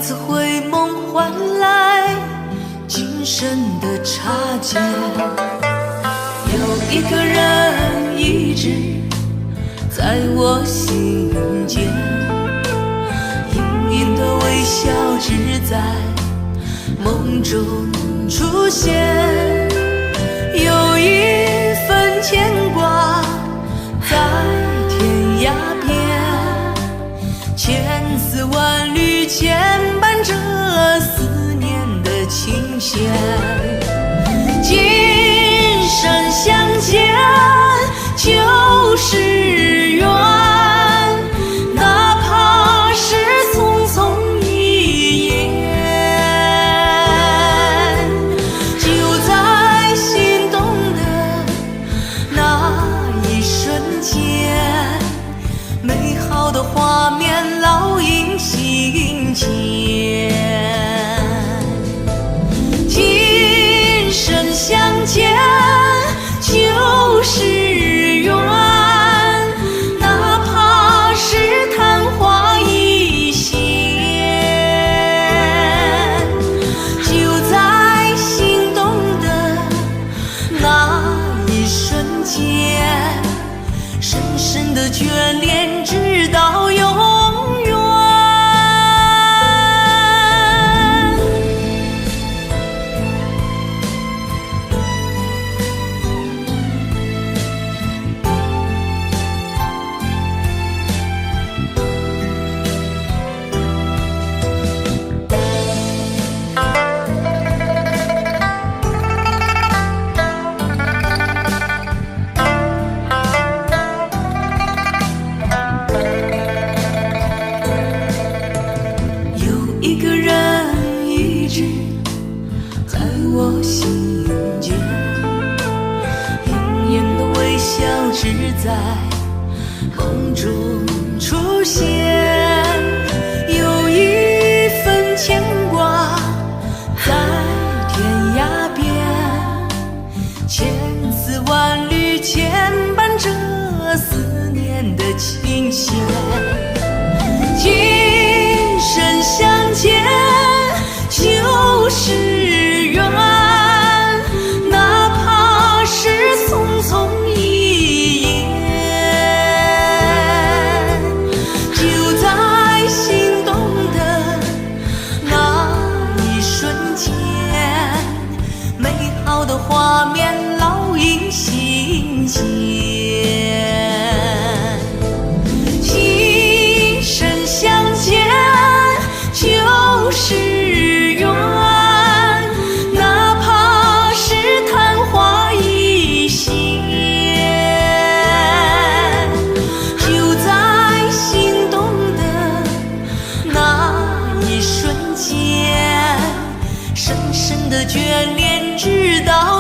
次回眸换来今生的擦肩。有一个人一直在我心间，隐隐的微笑只在梦中出现，有一份牵挂在天涯边，千丝万缕牵绊着思念的琴弦。今生相见就是缘，哪怕是匆匆一眼，就在心动的那一瞬间，美好的画面烙印心间。今生相见就是缘，哪怕是昙花一现，就在心动的那一瞬间，深深的眷恋直到永远。一个人一直在我心间，隐隐的微笑只在梦中出现，有一份牵挂在天涯边，千丝万缕牵绊着思念的琴弦。今生相见就是缘，哪怕是匆匆一眼，就在心动的那一瞬间，美好的画面烙印心间。今生相见就是缘，哪怕是昙花一现，就在心动的那一瞬间，深深的眷恋直到